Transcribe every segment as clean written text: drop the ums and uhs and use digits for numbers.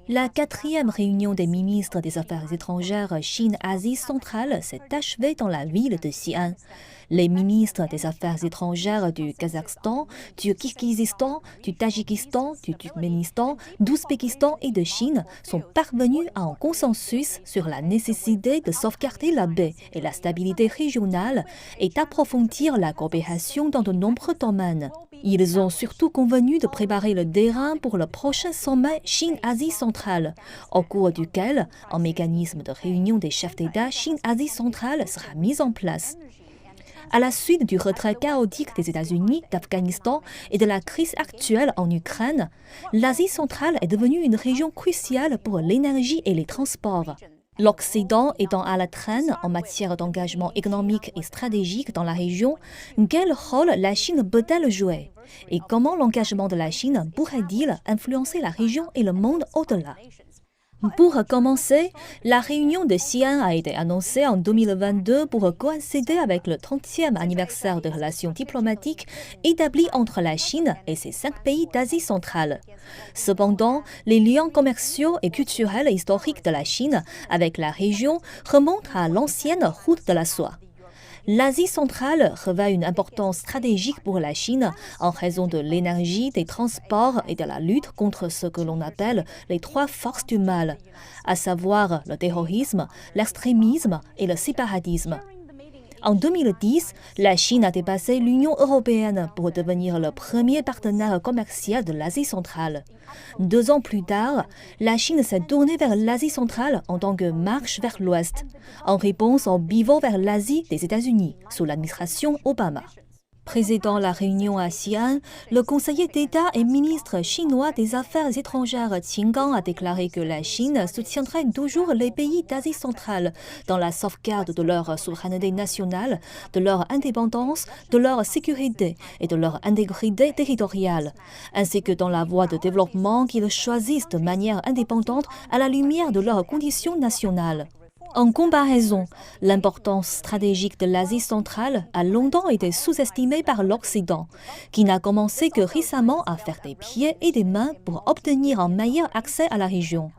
La quatrième réunion des ministres des Affaires étrangères Chine-Asie centrale s'est achevée dans la ville de Xi'an. Les ministres des Affaires étrangères du Kazakhstan, du Kirghizistan, du Tadjikistan, du Turkménistan, d'Ouzbékistan et de Chine sont parvenus à un consensus sur la nécessité de sauvegarder la paix et la stabilité régionale et d'approfondir la coopération dans de nombreux domaines. Ils ont surtout convenu de préparer le terrain pour le prochain sommet Chine-Asie centrale, au cours duquel un mécanisme de réunion des chefs d'État Chine-Asie centrale sera mis en place. À la suite du retrait chaotique des États-Unis, d'Afghanistan et de la crise actuelle en Ukraine, l'Asie centrale est devenue une région cruciale pour l'énergie et les transports. L'Occident étant à la traîne en matière d'engagement économique et stratégique dans la région, quel rôle la Chine peut-elle jouer? Et comment l'engagement de la Chine pourrait-il influencer la région et le monde au-delà? Pour commencer, la réunion de Xi'an a été annoncée en 2022 pour coïncider avec le 30e anniversaire de relations diplomatiques établies entre la Chine et ses 5 pays d'Asie centrale. Cependant, les liens commerciaux et culturels et historiques de la Chine avec la région remontent à l'ancienne route de la soie. L'Asie centrale revêt une importance stratégique pour la Chine en raison de l'énergie, des transports et de la lutte contre ce que l'on appelle les 3 forces du mal, à savoir le terrorisme, l'extrémisme et le séparatisme. En 2010, la Chine a dépassé l'Union européenne pour devenir le premier partenaire commercial de l'Asie centrale. 2 ans plus tard, la Chine s'est tournée vers l'Asie centrale en tant que marche vers l'Ouest, en réponse au pivot vers l'Asie des États-Unis sous l'administration Obama. Présidant la réunion à Xi'an, le conseiller d'État et ministre chinois des Affaires étrangères Qin Gang a déclaré que la Chine soutiendrait toujours les pays d'Asie centrale dans la sauvegarde de leur souveraineté nationale, de leur indépendance, de leur sécurité et de leur intégrité territoriale, ainsi que dans la voie de développement qu'ils choisissent de manière indépendante à la lumière de leurs conditions nationales. En comparaison, l'importance stratégique de l'Asie centrale a longtemps été sous-estimée par l'Occident, qui n'a commencé que récemment à faire des pieds et des mains pour obtenir un meilleur accès à la région.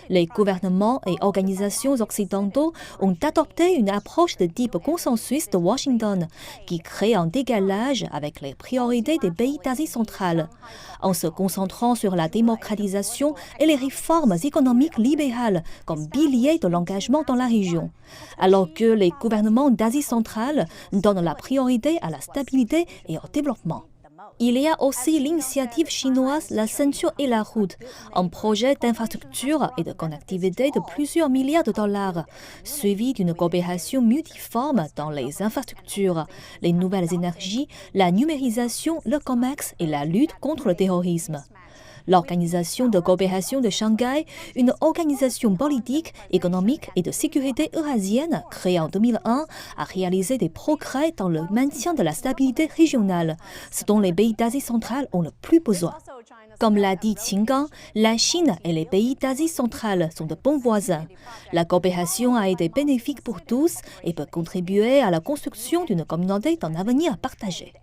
Les gouvernements et organisations occidentaux ont adopté une approche de type consensus de Washington, qui crée un décalage avec les priorités des pays d'Asie centrale, en se concentrant sur la démocratisation et les réformes économiques libérales comme piliers de l'engagement dans la région, alors que les gouvernements d'Asie centrale donnent la priorité à la stabilité et au développement. Il y a aussi l'initiative chinoise La Ceinture et la Route, un projet d'infrastructure et de connectivité de plusieurs milliards de dollars, suivi d'une coopération multiforme dans les infrastructures, les nouvelles énergies, la numérisation, le commerce et la lutte contre le terrorisme. L'Organisation de coopération de Shanghai, une organisation politique, économique et de sécurité eurasienne créée en 2001, a réalisé des progrès dans le maintien de la stabilité régionale, ce dont les pays d'Asie centrale ont le plus besoin. Comme l'a dit Qin Gang, la Chine et les pays d'Asie centrale sont de bons voisins. La coopération a été bénéfique pour tous et peut contribuer à la construction d'une communauté d'un avenir partagé.